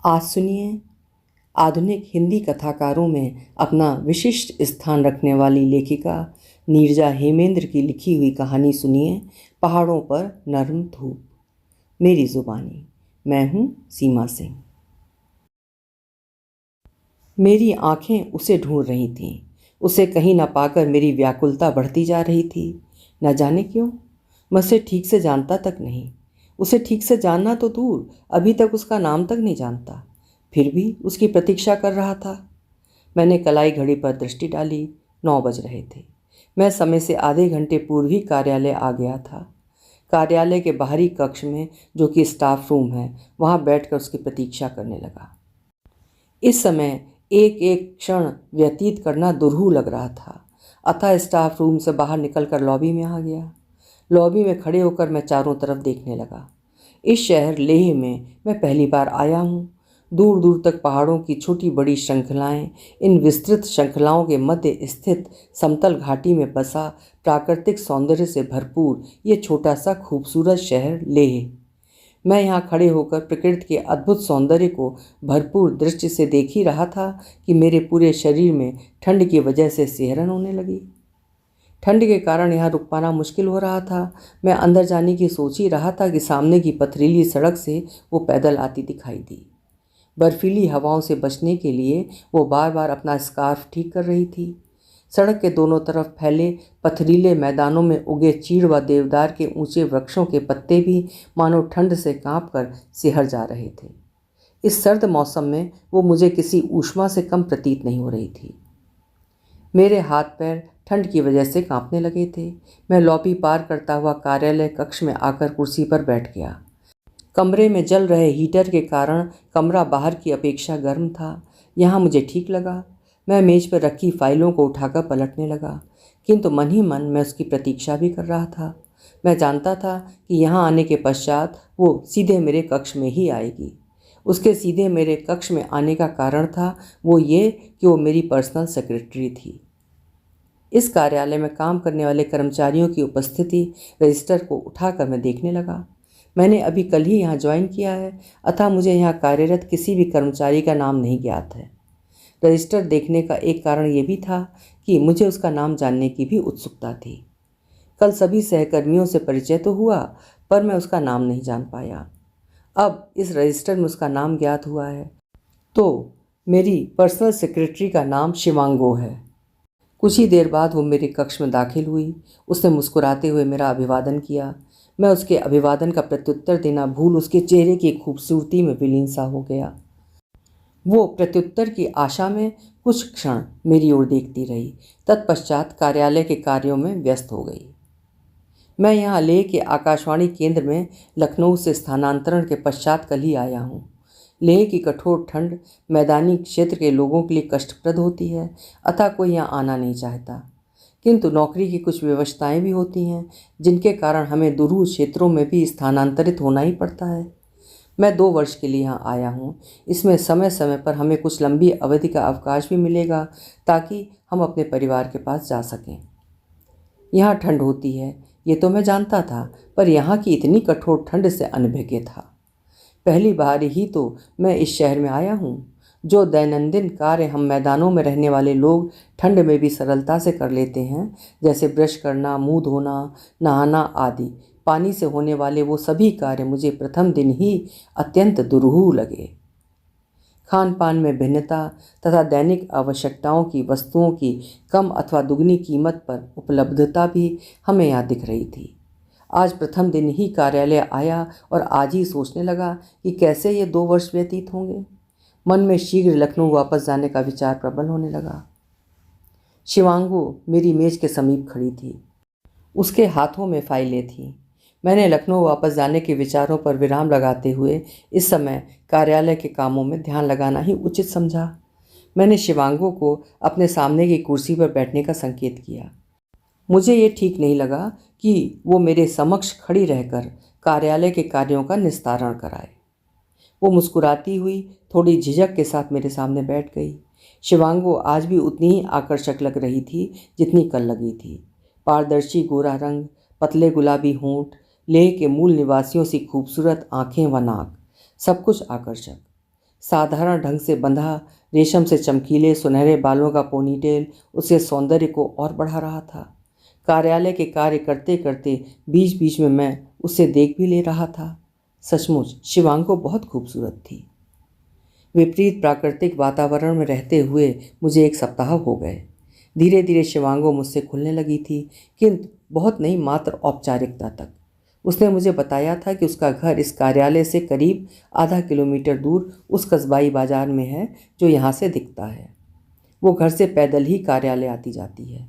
आज सुनिए, आधुनिक हिंदी कथाकारों में अपना विशिष्ट स्थान रखने वाली लेखिका नीरजा हेमेंद्र की लिखी हुई कहानी सुनिए, पहाड़ों पर नर्म धूप। मेरी जुबानी। मैं हूँ सीमा सिंह। मेरी आंखें उसे ढूंढ रही थीं। उसे कहीं न पाकर मेरी व्याकुलता बढ़ती जा रही थी। न जाने क्यों, मैं उसे ठीक से जानता तक नहीं। उसे ठीक से जानना तो दूर, अभी तक उसका नाम तक नहीं जानता। फिर भी उसकी प्रतीक्षा कर रहा था। मैंने कलाई घड़ी पर दृष्टि डाली। 9 बज रहे थे। मैं समय से आधे घंटे पूर्व ही कार्यालय आ गया था। कार्यालय के बाहरी कक्ष में, जो कि स्टाफ रूम है, वहाँ बैठकर उसकी प्रतीक्षा करने लगा। इस समय एक एक क्षण व्यतीत करना दुरूह लग रहा था। अतः स्टाफ रूम से बाहर निकलकर लॉबी में आ गया। लॉबी में खड़े होकर मैं चारों तरफ देखने लगा। इस शहर लेह में मैं पहली बार आया हूँ। दूर दूर तक पहाड़ों की छोटी बड़ी श्रृंखलाएं, इन विस्तृत श्रृंखलाओं के मध्य स्थित समतल घाटी में बसा प्राकृतिक सौंदर्य से भरपूर ये छोटा सा खूबसूरत शहर लेह। मैं यहाँ खड़े होकर प्रकृति के अद्भुत सौंदर्य को भरपूर दृष्टि से देख ही रहा था कि मेरे पूरे शरीर में ठंड की वजह से सिहरन होने लगी। ठंड के कारण यहाँ रुक पाना मुश्किल हो रहा था। मैं अंदर जाने की सोच ही रहा था कि सामने की पथरीली सड़क से वो पैदल आती दिखाई दी। बर्फीली हवाओं से बचने के लिए वो बार बार अपना स्कार्फ ठीक कर रही थी। सड़क के दोनों तरफ फैले पथरीले मैदानों में उगे चीड़ व देवदार के ऊंचे वृक्षों के पत्ते भी मानो ठंड से कांपकर सिहर जा रहे थे। इस सर्द मौसम में वो मुझे किसी ऊष्मा से कम प्रतीत नहीं हो रही थी। मेरे हाथ पैर ठंड की वजह से कांपने लगे थे। मैं लॉबी पार करता हुआ कार्यालय कक्ष में आकर कुर्सी पर बैठ गया। कमरे में जल रहे हीटर के कारण कमरा बाहर की अपेक्षा गर्म था। यहाँ मुझे ठीक लगा। मैं मेज पर रखी फाइलों को उठाकर पलटने लगा, किंतु मन ही मन मैं उसकी प्रतीक्षा भी कर रहा था। मैं जानता था कि यहाँ आने के पश्चात वो सीधे मेरे कक्ष में ही आएगी। उसके सीधे मेरे कक्ष में आने का कारण था वो ये कि वो मेरी पर्सनल सेक्रेटरी थी। इस कार्यालय में काम करने वाले कर्मचारियों की उपस्थिति रजिस्टर को उठाकर मैं देखने लगा। मैंने अभी कल ही यहाँ ज्वाइन किया है, अतः मुझे यहाँ कार्यरत किसी भी कर्मचारी का नाम नहीं ज्ञात है। रजिस्टर देखने का एक कारण ये भी था कि मुझे उसका नाम जानने की भी उत्सुकता थी। कल सभी सहकर्मियों से परिचय तो हुआ, पर मैं उसका नाम नहीं जान पाया। अब इस रजिस्टर में उसका नाम ज्ञात हुआ है, तो मेरी पर्सनल सेक्रेटरी का नाम शिवांगो है। कुछ ही देर बाद वो मेरे कक्ष में दाखिल हुई। उसने मुस्कुराते हुए मेरा अभिवादन किया। मैं उसके अभिवादन का प्रत्युत्तर देना भूल उसके चेहरे की खूबसूरती में विलीन सा हो गया। वो प्रत्युत्तर की आशा में कुछ क्षण मेरी ओर देखती रही, तत्पश्चात कार्यालय के कार्यों में व्यस्त हो गई। मैं यहाँ लेह के आकाशवाणी केंद्र में लखनऊ से स्थानांतरण के पश्चात कल ही आया हूँ। लेह की कठोर ठंड मैदानी क्षेत्र के लोगों के लिए कष्टप्रद होती है, अतः कोई यहाँ आना नहीं चाहता। किंतु नौकरी की कुछ व्यवस्थाएं भी होती हैं, जिनके कारण हमें दूर क्षेत्रों में भी स्थानांतरित होना ही पड़ता है। मैं 2 वर्ष के लिए यहाँ आया हूँ। इसमें समय समय पर हमें कुछ लंबी अवधि का अवकाश भी मिलेगा, ताकि हम अपने परिवार के पास जा सकें। यहाँ ठंड होती है, ये तो मैं जानता था, पर यहाँ की इतनी कठोर ठंड से अनभिज्ञ था। पहली बार ही तो मैं इस शहर में आया हूँ। जो दैनंदिन कार्य हम मैदानों में रहने वाले लोग ठंड में भी सरलता से कर लेते हैं, जैसे ब्रश करना, मुंह धोना, नहाना आदि, पानी से होने वाले वो सभी कार्य मुझे प्रथम दिन ही अत्यंत दुरूह लगे। खान पान में भिन्नता तथा दैनिक आवश्यकताओं की वस्तुओं की कम अथवा दुगनी कीमत पर उपलब्धता भी हमें यहाँ दिख रही थी। आज प्रथम दिन ही कार्यालय आया और आज ही सोचने लगा कि कैसे ये 2 वर्ष व्यतीत होंगे। मन में शीघ्र लखनऊ वापस जाने का विचार प्रबल होने लगा। शिवांगो मेरी मेज के समीप खड़ी थी। उसके हाथों में फाइलें थीं। मैंने लखनऊ वापस जाने के विचारों पर विराम लगाते हुए इस समय कार्यालय के कामों में ध्यान लगाना ही उचित समझा। मैंने शिवांगो को अपने सामने की कुर्सी पर बैठने का संकेत किया। मुझे ये ठीक नहीं लगा कि वो मेरे समक्ष खड़ी रहकर कार्यालय के कार्यों का निस्तारण कराए। वो मुस्कुराती हुई थोड़ी झिझक के साथ मेरे सामने बैठ गई। शिवांगो आज भी उतनी ही आकर्षक लग रही थी जितनी कल लगी थी। पारदर्शी गोरा रंग, पतले गुलाबी होंठ, लेह के मूल निवासियों सी खूबसूरत आंखें व नाक, सब कुछ आकर्षक। साधारण ढंग से बंधा रेशम से चमकीले सुनहरे बालों का पोनीटेल उसके सौंदर्य को और बढ़ा रहा था। कार्यालय के कार्य करते करते बीच बीच में मैं उसे देख भी ले रहा था। सचमुच शिवांगो बहुत खूबसूरत थी। विपरीत प्राकृतिक वातावरण में रहते हुए मुझे 1 सप्ताह हो गए। धीरे धीरे शिवांगो मुझसे खुलने लगी थी, किंतु बहुत नहीं, मात्र औपचारिकता तक। उसने मुझे बताया था कि उसका घर इस कार्यालय से करीब आधा किलोमीटर दूर उस कस्बाई बाजार में है जो यहाँ से दिखता है। वो घर से पैदल ही कार्यालय आती जाती है।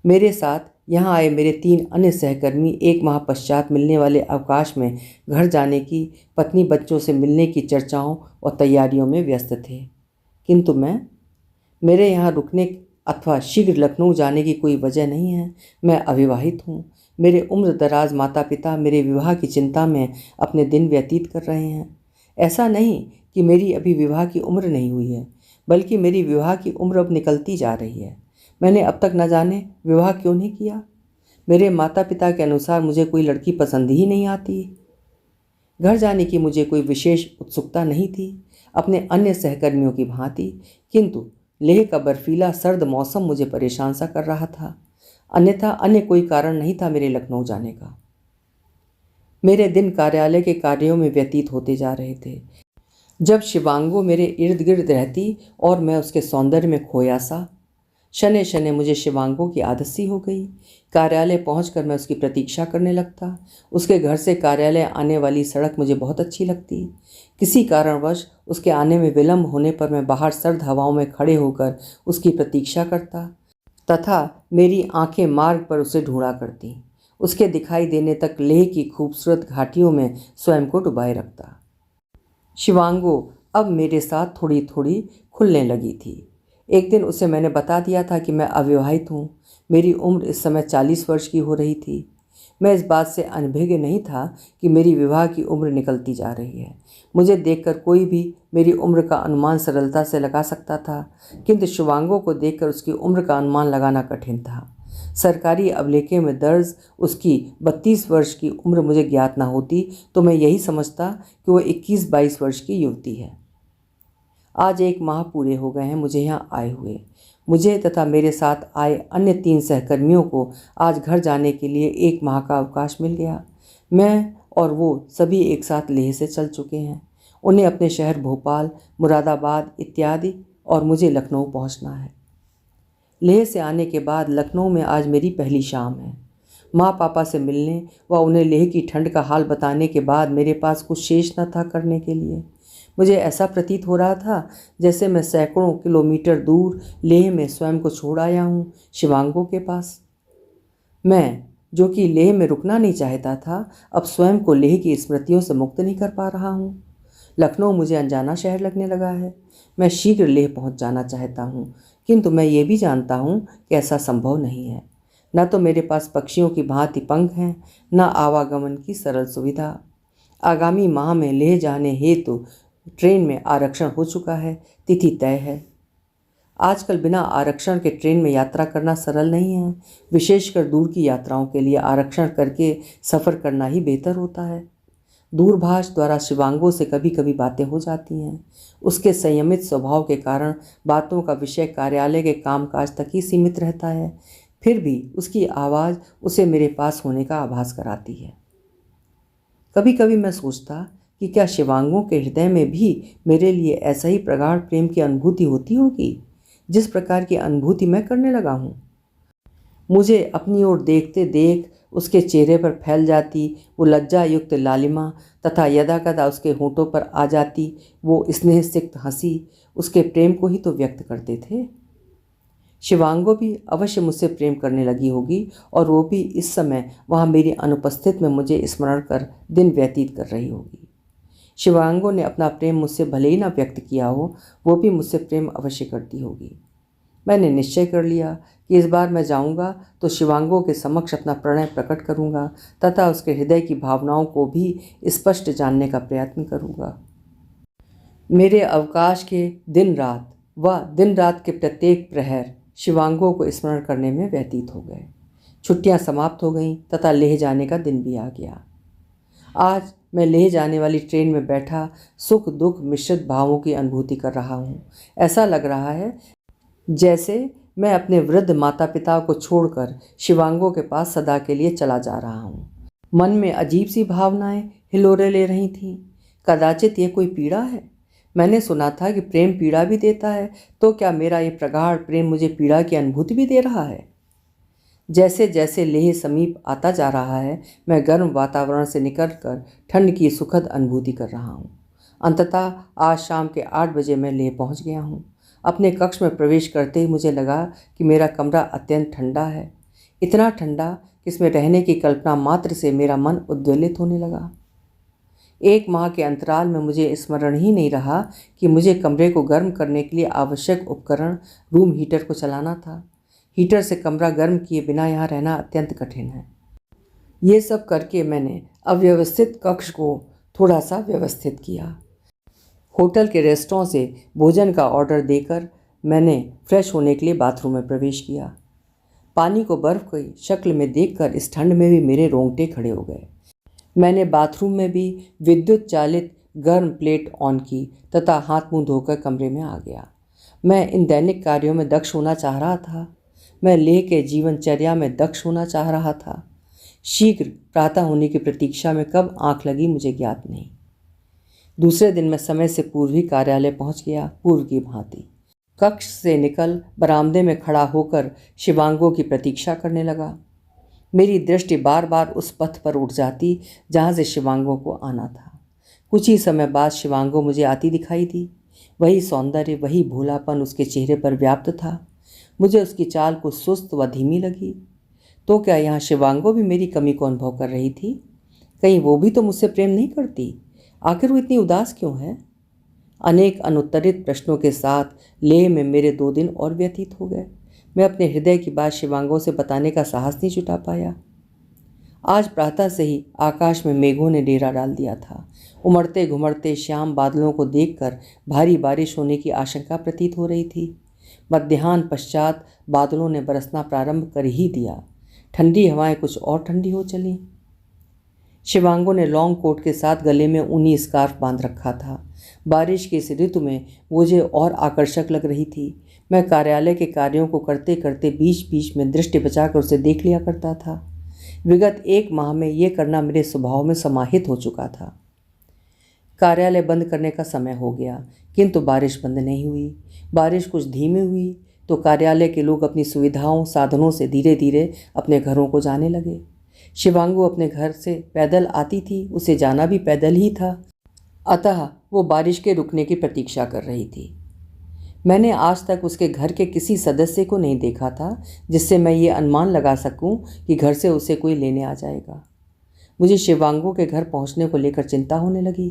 मेरे साथ यहाँ आए मेरे 3 अन्य सहकर्मी 1 माह पश्चात मिलने वाले अवकाश में घर जाने की, पत्नी बच्चों से मिलने की चर्चाओं और तैयारियों में व्यस्त थे। किंतु मेरे यहाँ रुकने अथवा शीघ्र लखनऊ जाने की कोई वजह नहीं है। मैं अविवाहित हूँ। मेरे उम्र दराज माता पिता मेरे विवाह की चिंता में अपने दिन व्यतीत कर रहे हैं। ऐसा नहीं कि मेरी अभी विवाह की उम्र नहीं हुई है, बल्कि मेरी विवाह की उम्र अब निकलती जा रही है। मैंने अब तक न जाने विवाह क्यों नहीं किया। मेरे माता पिता के अनुसार मुझे कोई लड़की पसंद ही नहीं आती। घर जाने की मुझे कोई विशेष उत्सुकता नहीं थी, अपने अन्य सहकर्मियों की भांति। किंतु लेह का बर्फीला सर्द मौसम मुझे परेशान सा कर रहा था, अन्यथा अन्य कोई कारण नहीं था मेरे लखनऊ जाने का। मेरे दिन कार्यालय के कार्यों में व्यतीत होते जा रहे थे। जब शिवांगो मेरे इर्द गिर्द रहती और मैं उसके सौंदर्य में खोया सा, शने शने मुझे शिवांगो की आदत सी हो गई। कार्यालय पहुंचकर मैं उसकी प्रतीक्षा करने लगता। उसके घर से कार्यालय आने वाली सड़क मुझे बहुत अच्छी लगती। किसी कारणवश उसके आने में विलंब होने पर मैं बाहर सर्द हवाओं में खड़े होकर उसकी प्रतीक्षा करता तथा मेरी आंखें मार्ग पर उसे ढूंढा करती। उसके दिखाई देने तक लेह की खूबसूरत घाटियों में स्वयं को डुबाए रखता। शिवांगो अब मेरे साथ थोड़ी थोड़ी खुलने लगी थी। एक दिन उसे मैंने बता दिया था कि मैं अविवाहित हूँ। मेरी उम्र इस समय 40 वर्ष की हो रही थी। मैं इस बात से अनभिज्ञ नहीं था कि मेरी विवाह की उम्र निकलती जा रही है। मुझे देखकर कोई भी मेरी उम्र का अनुमान सरलता से लगा सकता था, किंतु शिवांगो को देखकर उसकी उम्र का अनुमान लगाना कठिन था। सरकारी अभिलेखे में दर्ज उसकी 32 वर्ष की उम्र मुझे ज्ञात न होती तो मैं यही समझता कि वो 21-22 वर्ष की युवती है। आज 1 माह पूरे हो गए हैं मुझे यहाँ आए हुए। मुझे तथा मेरे साथ आए अन्य 3 सहकर्मियों को आज घर जाने के लिए 1 माह का अवकाश मिल गया। मैं और वो सभी एक साथ लेह से चल चुके हैं। उन्हें अपने शहर भोपाल, मुरादाबाद इत्यादि और मुझे लखनऊ पहुँचना है। लेह से आने के बाद लखनऊ में आज मेरी पहली शाम है। माँ पापा से मिलने व उन्हें लेह की ठंड का हाल बताने के बाद मेरे पास कुछ शेष न था करने के लिए। मुझे ऐसा प्रतीत हो रहा था जैसे मैं सैकड़ों किलोमीटर दूर लेह में स्वयं को छोड़ आया हूँ, शिवांगो के पास। मैं जो कि लेह में रुकना नहीं चाहता था, अब स्वयं को लेह की स्मृतियों से मुक्त नहीं कर पा रहा हूँ। लखनऊ मुझे अनजाना शहर लगने लगा है। मैं शीघ्र लेह पहुँच जाना चाहता हूँ, किंतु मैं ये भी जानता हूँ कि ऐसा संभव नहीं है। न तो मेरे पास पक्षियों की भांति पंख हैं, न आवागमन की सरल सुविधा। आगामी माह में लेह जाने हेतु ट्रेन में आरक्षण हो चुका है, तिथि तय है। आजकल बिना आरक्षण के ट्रेन में यात्रा करना सरल नहीं है। विशेषकर दूर की यात्राओं के लिए आरक्षण करके सफ़र करना ही बेहतर होता है। दूरभाष द्वारा शिवांगो से कभी कभी बातें हो जाती हैं। उसके संयमित स्वभाव के कारण बातों का विषय कार्यालय के कामकाज तक ही सीमित रहता है। फिर भी उसकी आवाज़ उसे मेरे पास होने का आभास कराती है। कभी कभी मैं सोचता कि क्या शिवांगो के हृदय में भी मेरे लिए ऐसा ही प्रगाढ़ प्रेम की अनुभूति होती होगी जिस प्रकार की अनुभूति मैं करने लगा हूँ। मुझे अपनी ओर देखते देख उसके चेहरे पर फैल जाती वो लज्जा युक्त लालिमा तथा यदाकदा उसके होंठों पर आ जाती वो स्नेह सिक्त हंसी उसके प्रेम को ही तो व्यक्त करते थे। शिवांगो भी अवश्य मुझसे प्रेम करने लगी होगी और वो भी इस समय वहाँ मेरी अनुपस्थित में मुझे स्मरण कर दिन व्यतीत कर रही होगी। शिवांगो ने अपना प्रेम मुझसे भले ही ना व्यक्त किया हो, वो भी मुझसे प्रेम अवश्य करती होगी। मैंने निश्चय कर लिया कि इस बार मैं जाऊंगा तो शिवांगो के समक्ष अपना प्रणय प्रकट करूंगा तथा उसके हृदय की भावनाओं को भी स्पष्ट जानने का प्रयत्न करूंगा। मेरे अवकाश के दिन रात के प्रत्येक प्रहर शिवांगो को स्मरण करने में व्यतीत हो गए। छुट्टियां समाप्त हो गईं तथा लेह जाने का दिन भी आ गया। आज मैं लेह जाने वाली ट्रेन में बैठा सुख दुख मिश्रित भावों की अनुभूति कर रहा हूँ। ऐसा लग रहा है जैसे मैं अपने वृद्ध माता पिता को छोड़कर शिवांगों के पास सदा के लिए चला जा रहा हूँ। मन में अजीब सी भावनाएं हिलोरे ले रही थीं। कदाचित ये कोई पीड़ा है। मैंने सुना था कि प्रेम पीड़ा भी देता है, तो क्या मेरा ये प्रगाढ़ प्रेम मुझे पीड़ा की अनुभूति भी दे रहा है? जैसे जैसे लेह समीप आता जा रहा है, मैं गर्म वातावरण से निकलकर ठंड की सुखद अनुभूति कर रहा हूँ। अंततः आज शाम के 8 बजे मैं लेह पहुँच गया हूँ। अपने कक्ष में प्रवेश करते ही मुझे लगा कि मेरा कमरा अत्यंत ठंडा है, इतना ठंडा कि इसमें रहने की कल्पना मात्र से मेरा मन उद्वेलित होने लगा। 1 माह के अंतराल में मुझे स्मरण ही नहीं रहा कि मुझे कमरे को गर्म करने के लिए आवश्यक उपकरण रूम हीटर को चलाना था। हीटर से कमरा गर्म किए बिना यहाँ रहना अत्यंत कठिन है। ये सब करके मैंने अव्यवस्थित कक्ष को थोड़ा सा व्यवस्थित किया। होटल के रेस्टोरेंट से भोजन का ऑर्डर देकर मैंने फ्रेश होने के लिए बाथरूम में प्रवेश किया। पानी को बर्फ़ की शक्ल में देखकर इस ठंड में भी मेरे रोंगटे खड़े हो गए। मैंने बाथरूम में भी विद्युत चालित गर्म प्लेट ऑन की तथा हाथ मुंह धोकर कमरे में आ गया। मैं इन दैनिक कार्यों में दक्ष होना चाह रहा था। मैं लेह के जीवनचर्या में दक्ष होना चाह रहा था। शीघ्र प्रातः होने की प्रतीक्षा में कब आंख लगी मुझे ज्ञात नहीं। दूसरे दिन मैं समय से पूर्व ही कार्यालय पहुंच गया, पूर्व की भांति। कक्ष से निकल बरामदे में खड़ा होकर शिवांगों की प्रतीक्षा करने लगा। मेरी दृष्टि बार बार उस पथ पर उठ जाती जहाँ से शिवांगों को आना था। कुछ ही समय बाद शिवांगो मुझे आती दिखाई दी। वही सौंदर्य, वही भोलापन उसके चेहरे पर व्याप्त था। मुझे उसकी चाल कुछ सुस्त व धीमी लगी। तो क्या यहाँ शिवांगो भी मेरी कमी को अनुभव कर रही थी? कहीं वो भी तो मुझसे प्रेम नहीं करती? आखिर वो इतनी उदास क्यों है? अनेक अनुत्तरित प्रश्नों के साथ लेह में मेरे 2 दिन और व्यतीत हो गए। मैं अपने हृदय की बात शिवांगों से बताने का साहस नहीं जुटा पाया। आज प्रातः से ही आकाश में मेघों ने डेरा डाल दिया था। उमड़ते घुमड़ते श्याम बादलों को देखकर भारी बारिश होने की आशंका प्रतीत हो रही थी। मध्याह्न पश्चात बादलों ने बरसना प्रारंभ कर ही दिया। ठंडी हवाएं कुछ और ठंडी हो चलीं। शिवांगो ने लॉन्ग कोट के साथ गले में ऊनी स्कार्फ बांध रखा था। बारिश के इस ऋतु में मुझे और आकर्षक लग रही थी। मैं कार्यालय के कार्यों को करते करते बीच बीच में दृष्टि बचाकर उसे देख लिया करता था। विगत 1 माह में ये करना मेरे स्वभाव में समाहित हो चुका था। कार्यालय बंद करने का समय हो गया, किंतु बारिश बंद नहीं हुई। बारिश कुछ धीमी हुई तो कार्यालय के लोग अपनी सुविधाओं साधनों से धीरे धीरे अपने घरों को जाने लगे। शिवांगो अपने घर से पैदल आती थी, उसे जाना भी पैदल ही था, अतः वो बारिश के रुकने की प्रतीक्षा कर रही थी। मैंने आज तक उसके घर के किसी सदस्य को नहीं देखा था जिससे मैं ये अनुमान लगा सकूं कि घर से उसे कोई लेने आ जाएगा। मुझे शिवांगो के घर पहुंचने को लेकर चिंता होने लगी।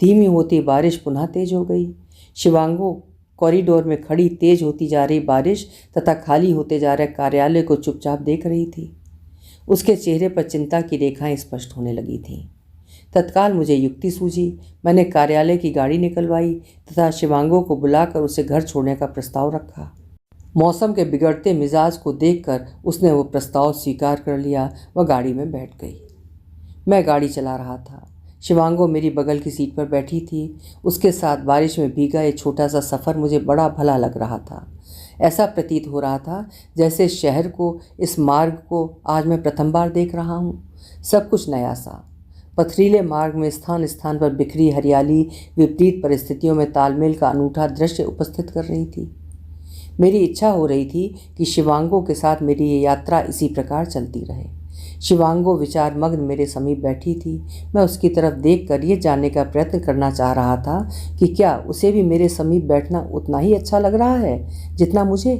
धीमी होती बारिश पुनः तेज हो गई। शिवांगो कॉरिडोर में खड़ी तेज होती जा रही बारिश तथा खाली होते जा रहे कार्यालय को चुपचाप देख रही थी। उसके चेहरे पर चिंता की रेखाएं स्पष्ट होने लगी थीं। तत्काल मुझे युक्ति सूझी। मैंने कार्यालय की गाड़ी निकलवाई तथा शिवांगो को बुलाकर उसे घर छोड़ने का प्रस्ताव रखा। मौसम के बिगड़ते मिजाज को देखकर उसने वो प्रस्ताव स्वीकार कर लिया व गाड़ी में बैठ गई। मैं गाड़ी चला रहा था। शिवांगो मेरी बगल की सीट पर बैठी थी। उसके साथ बारिश में भीगा ये छोटा सा सफ़र मुझे बड़ा भला लग रहा था। ऐसा प्रतीत हो रहा था जैसे शहर को, इस मार्ग को आज मैं प्रथम बार देख रहा हूँ। सब कुछ नया सा। पथरीले मार्ग में स्थान स्थान पर बिखरी हरियाली विपरीत परिस्थितियों में तालमेल का अनूठा दृश्य उपस्थित कर रही थी। मेरी इच्छा हो रही थी कि शिवांगो के साथ मेरी ये यात्रा इसी प्रकार चलती रहे। शिवांगो विचारमग्न मेरे समीप बैठी थी। मैं उसकी तरफ देखकर ये जानने का प्रयत्न करना चाह रहा था कि क्या उसे भी मेरे समीप बैठना उतना ही अच्छा लग रहा है जितना मुझे।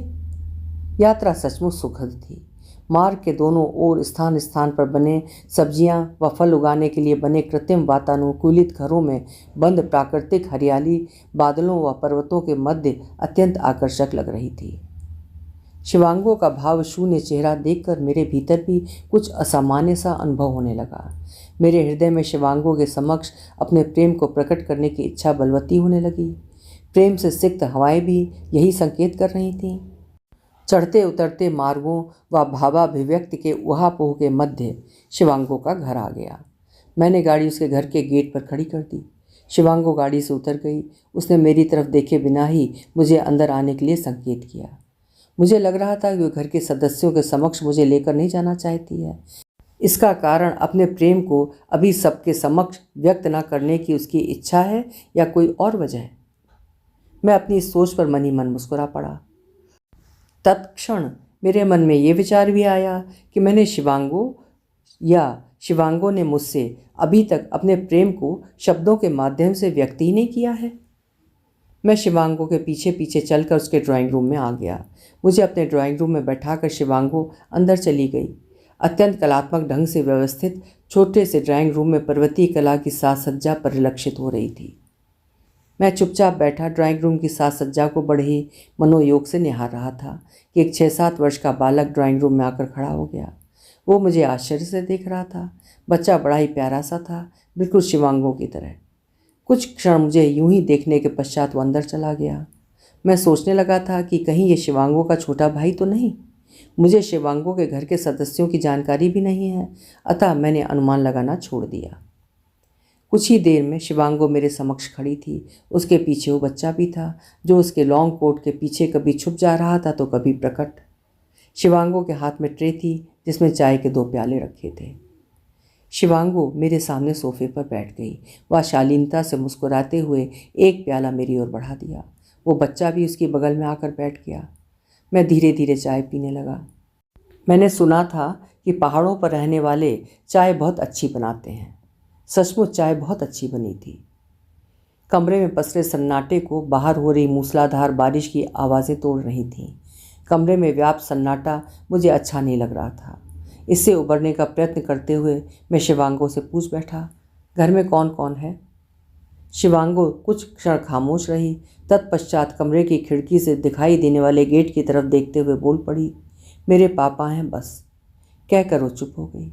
यात्रा सचमुच सुखद थी। मार्ग के दोनों ओर स्थान स्थान पर बने सब्जियां व फल उगाने के लिए बने कृत्रिम वातानुकूलित घरों में बंद प्राकृतिक हरियाली बादलों व पर्वतों के मध्य अत्यंत आकर्षक लग रही थी। शिवांगो का भाव शून्य चेहरा देखकर मेरे भीतर भी कुछ असामान्य सा अनुभव होने लगा। मेरे हृदय में शिवांगो के समक्ष अपने प्रेम को प्रकट करने की इच्छा बलवती होने लगी। प्रेम से सिक्त हवाएं भी यही संकेत कर रही थीं। चढ़ते उतरते मार्गों व भावाभिव्यक्ति के उहापोह के मध्य शिवांगो का घर आ गया। मैंने गाड़ी उसके घर के गेट पर खड़ी कर दी। शिवांगो गाड़ी से उतर गई। उसने मेरी तरफ देखे बिना ही मुझे अंदर आने के लिए संकेत किया। मुझे लग रहा था कि वह घर के सदस्यों के समक्ष मुझे लेकर नहीं जाना चाहती है। इसका कारण अपने प्रेम को अभी सबके समक्ष व्यक्त न करने की उसकी इच्छा है या कोई और वजह है? मैं अपनी इस सोच पर मन ही मन मुस्कुरा पड़ा। तत्क्षण मेरे मन में ये विचार भी आया कि मैंने शिवांगो ने मुझसे अभी तक अपने प्रेम को शब्दों के माध्यम से व्यक्त ही नहीं किया है। मैं शिवांगो के पीछे पीछे चलकर उसके ड्राइंग रूम में आ गया। मुझे अपने ड्राइंग रूम में बैठाकर शिवांगो अंदर चली गई। अत्यंत कलात्मक ढंग से व्यवस्थित छोटे से ड्राइंग रूम में पर्वतीय कला की साज सज्जा परिलक्षित हो रही थी। मैं चुपचाप बैठा ड्राइंग रूम की साज सज्जा को बड़े ही मनोयोग से निहार रहा था कि एक 6-7 वर्ष का बालक ड्राइंग रूम में आकर खड़ा हो गया। वो मुझे आश्चर्य से देख रहा था। बच्चा बड़ा ही प्यारा सा था, बिल्कुल शिवांगो की तरह। कुछ क्षण मुझे यूं ही देखने के पश्चात वो अंदर चला गया। मैं सोचने लगा था कि कहीं ये शिवांगो का छोटा भाई तो नहीं। मुझे शिवांगो के घर के सदस्यों की जानकारी भी नहीं है, अतः मैंने अनुमान लगाना छोड़ दिया। कुछ ही देर में शिवांगो मेरे समक्ष खड़ी थी। उसके पीछे वो बच्चा भी था, जो उसके लॉन्ग कोट के पीछे कभी छुप जा रहा था तो कभी प्रकट। शिवांगो के हाथ में ट्रे थी जिसमें चाय के 2 प्याले रखे थे। शिवांगो मेरे सामने सोफे पर बैठ गई। वह शालीनता से मुस्कुराते हुए एक प्याला मेरी ओर बढ़ा दिया। वो बच्चा भी उसके बगल में आकर बैठ गया। मैं धीरे धीरे चाय पीने लगा। मैंने सुना था कि पहाड़ों पर रहने वाले चाय बहुत अच्छी बनाते हैं। सचमुच चाय बहुत अच्छी बनी थी। कमरे में पसरे सन्नाटे को बाहर हो रही मूसलाधार बारिश की आवाज़ें तोड़ रही थीं। कमरे में व्याप्त सन्नाटा मुझे अच्छा नहीं लग रहा था। इससे उबरने का प्रयत्न करते हुए मैं शिवांगो से पूछ बैठा, घर में कौन कौन है? शिवांगो कुछ क्षण खामोश रही। तत्पश्चात कमरे की खिड़की से दिखाई देने वाले गेट की तरफ देखते हुए बोल पड़ी, मेरे पापा हैं बस। कहकर वो चुप हो गई।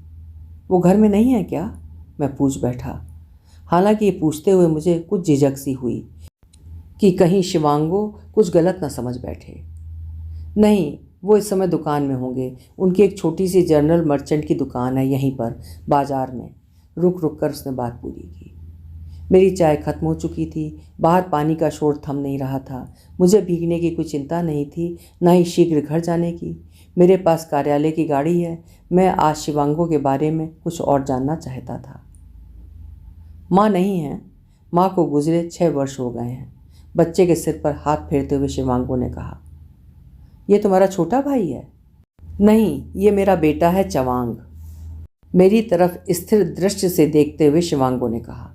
वो घर में नहीं है क्या? मैं पूछ बैठा। हालांकि ये पूछते हुए मुझे कुछ झिझक सी हुई कि कहीं शिवांगो कुछ गलत न समझ बैठे। नहीं, वो इस समय दुकान में होंगे। उनकी एक छोटी सी जनरल मर्चेंट की दुकान है यहीं पर बाजार में। रुक रुक कर उसने बात पूरी की। मेरी चाय खत्म हो चुकी थी। बाहर पानी का शोर थम नहीं रहा था। मुझे भीगने की कोई चिंता नहीं थी, न ही शीघ्र घर जाने की। मेरे पास कार्यालय की गाड़ी है। मैं आज शिवांगो के बारे में कुछ और जानना चाहता था। माँ नहीं है। माँ को गुजरे 6 वर्ष हो गए हैं। बच्चे के सिर पर हाथ फेरते हुए शिवांगो ने कहा। ये तुम्हारा छोटा भाई है? नहीं, ये मेरा बेटा है चवांग। मेरी तरफ स्थिर दृष्टि से देखते हुए शिवांगो ने कहा।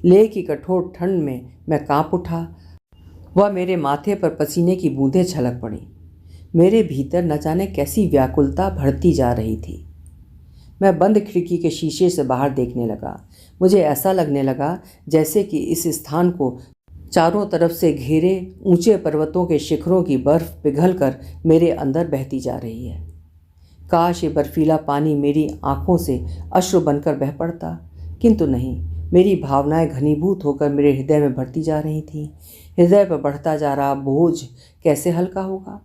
लेह की कठोर ठंड में मैं कांप उठा। वह मेरे माथे पर पसीने की बूंदें छलक पड़ी। मेरे भीतर न जाने कैसी व्याकुलता बढ़ती जा रही थी। मैं बंद खिड़की के शीशे से बाहर देखने लगा। मुझे ऐसा लगने लगा जैसे कि इस स्थान को चारों तरफ से घेरे ऊंचे पर्वतों के शिखरों की बर्फ पिघलकर मेरे अंदर बहती जा रही है। काश ये बर्फीला पानी मेरी आंखों से अश्रु बनकर बह पड़ता, किंतु नहीं। मेरी भावनाएं घनीभूत होकर मेरे हृदय में बढ़ती जा रही थीं। हृदय पर बढ़ता जा रहा बोझ कैसे हल्का होगा?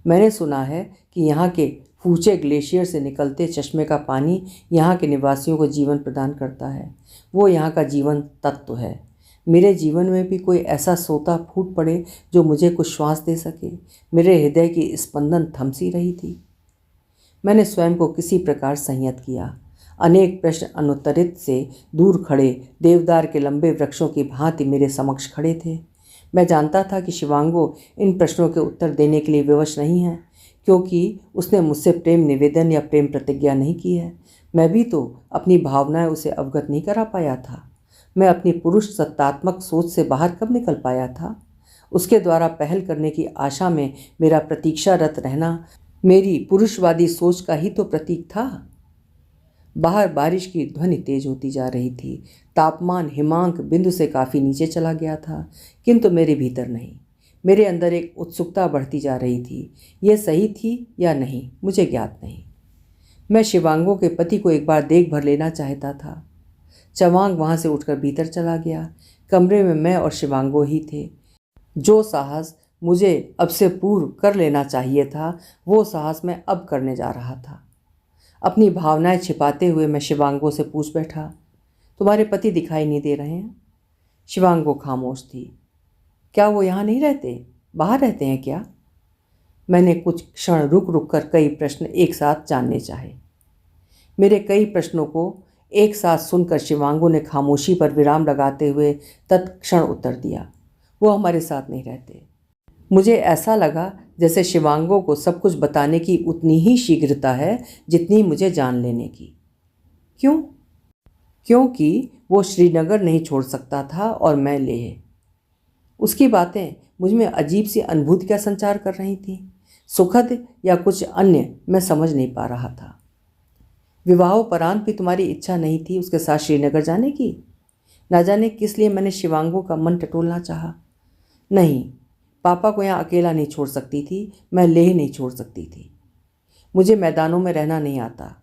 मैंने सुना है कि यहाँ के फूचे ग्लेशियर से निकलते चश्मे का पानी यहाँ के निवासियों को जीवन प्रदान करता है। वो यहाँ का जीवन तत्व है। मेरे जीवन में भी कोई ऐसा सोता फूट पड़े जो मुझे कुछ श्वास दे सके। मेरे हृदय की स्पंदन थमसी रही थी। मैंने स्वयं को किसी प्रकार संयत किया। अनेक प्रश्न अनुत्तरित से दूर खड़े देवदार के लंबे वृक्षों की भांति मेरे समक्ष खड़े थे। मैं जानता था कि शिवांगो इन प्रश्नों के उत्तर देने के लिए विवश नहीं है, क्योंकि उसने मुझसे प्रेम निवेदन या प्रेम प्रतिज्ञा नहीं की है। मैं भी तो अपनी भावनाएं उसे अवगत नहीं करा पाया था। मैं अपनी पुरुष सत्तात्मक सोच से बाहर कब निकल पाया था? उसके द्वारा पहल करने की आशा में मेरा प्रतीक्षारत रहना मेरी पुरुषवादी सोच का ही तो प्रतीक था। बाहर बारिश की ध्वनि तेज होती जा रही थी। तापमान हिमांक बिंदु से काफ़ी नीचे चला गया था, किंतु मेरे भीतर नहीं। मेरे अंदर एक उत्सुकता बढ़ती जा रही थी। यह सही थी या नहीं, मुझे ज्ञात नहीं। मैं शिवांगो के पति को एक बार देख भर लेना चाहता था। चवांग वहाँ से उठकर भीतर चला गया। कमरे में मैं और शिवांगो ही थे। जो साहस मुझे अब से पूर्व कर लेना चाहिए था, वो साहस मैं अब करने जा रहा था। अपनी भावनाएं छिपाते हुए मैं शिवांगो से पूछ बैठा, तुम्हारे पति दिखाई नहीं दे रहे हैं? शिवांगो खामोश थी। क्या वो यहाँ नहीं रहते? बाहर रहते हैं क्या? मैंने कुछ क्षण रुक रुक कर कई प्रश्न एक साथ जानने चाहे। मेरे कई प्रश्नों को एक साथ सुनकर शिवांगो ने खामोशी पर विराम लगाते हुए तत्क्षण उत्तर दिया, वो हमारे साथ नहीं रहते। मुझे ऐसा लगा जैसे शिवांगो को सब कुछ बताने की उतनी ही शीघ्रता है जितनी मुझे जान लेने की। क्यों? क्योंकि वो श्रीनगर नहीं छोड़ सकता था और मैं लेह। उसकी बातें मुझ में अजीब सी अनुभूति का संचार कर रही थी, सुखद या कुछ अन्य मैं समझ नहीं पा रहा था। विवाहोपरांत भी तुम्हारी इच्छा नहीं थी उसके साथ श्रीनगर जाने की? ना जाने किस लिए मैंने शिवांगो का मन टटोलना चाहा। नहीं, पापा को यहाँ अकेला नहीं छोड़ सकती थी, मैं लेह नहीं छोड़ सकती थी। मुझे मैदानों में रहना नहीं आता।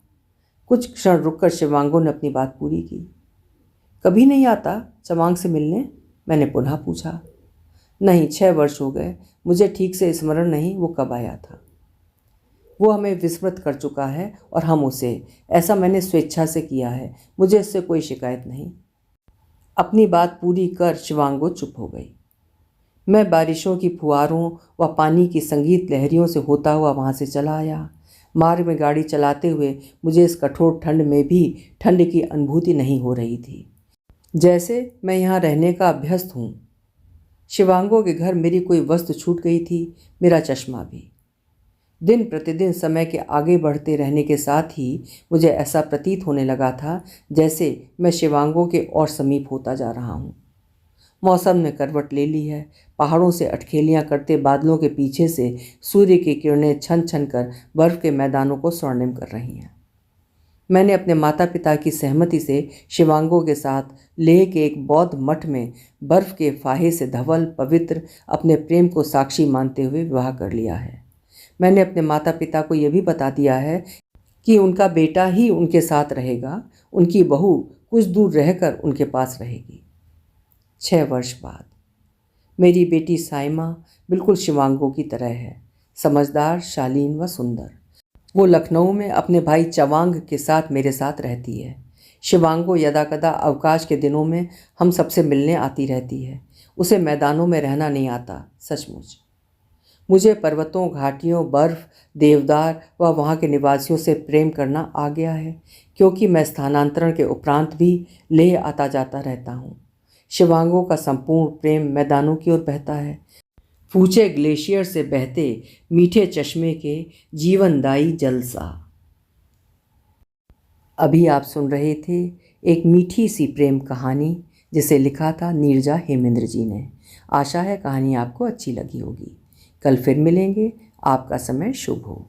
कुछ क्षण रुककर शिवांगो ने अपनी बात पूरी की। कभी नहीं आता चमांग से मिलने? मैंने पुनः पूछा। नहीं, 6 वर्ष हो गए, मुझे ठीक से स्मरण नहीं वो कब आया था। वो हमें विस्मृत कर चुका है और हम उसे। ऐसा मैंने स्वेच्छा से किया है, मुझे इससे कोई शिकायत नहीं। अपनी बात पूरी कर शिवांगो चुप हो गई। मैं बारिशों की फुहारों व पानी की संगीत लहरियों से होता हुआ वहाँ से चला आया। मार्ग में गाड़ी चलाते हुए मुझे इस कठोर ठंड में भी ठंड की अनुभूति नहीं हो रही थी, जैसे मैं यहाँ रहने का अभ्यस्त हूँ। शिवांगो के घर मेरी कोई वस्तु छूट गई थी, मेरा चश्मा भी। दिन प्रतिदिन समय के आगे बढ़ते रहने के साथ ही मुझे ऐसा प्रतीत होने लगा था जैसे मैं शिवांगो के और समीप होता जा रहा हूँ। मौसम ने करवट ले ली है। पहाड़ों से अटखेलियाँ करते बादलों के पीछे से सूर्य की किरणें छन छन कर बर्फ़ के मैदानों को स्वर्णिम कर रही हैं। मैंने अपने माता पिता की सहमति से शिवांगो के साथ लेह के एक बौद्ध मठ में बर्फ़ के फाहे से धवल पवित्र अपने प्रेम को साक्षी मानते हुए विवाह कर लिया है। मैंने अपने माता पिता को यह भी बता दिया है कि उनका बेटा ही उनके साथ रहेगा, उनकी बहू कुछ दूर रहकर उनके पास रहेगी। 6 वर्ष बाद मेरी बेटी साइमा बिल्कुल शिवांगो की तरह है, समझदार, शालीन व सुंदर। वो लखनऊ में अपने भाई चवांग के साथ मेरे साथ रहती है। शिवांगो यदाकदा अवकाश के दिनों में हम सबसे मिलने आती रहती है। उसे मैदानों में रहना नहीं आता, सचमुच। मुझे पर्वतों, घाटियों, बर्फ़, देवदार व वहाँ के निवासियों से प्रेम करना आ गया है, क्योंकि मैं स्थानांतरण के उपरांत भी लेह आता जाता रहता हूँ। शिवांगो का संपूर्ण प्रेम मैदानों की ओर बहता है, फूचे ग्लेशियर से बहते मीठे चश्मे के जीवनदायी जल सा। अभी आप सुन रहे थे एक मीठी सी प्रेम कहानी, जिसे लिखा था नीरजा हेमेंद्र जी ने। आशा है कहानी आपको अच्छी लगी होगी। कल फिर मिलेंगे। आपका समय शुभ हो।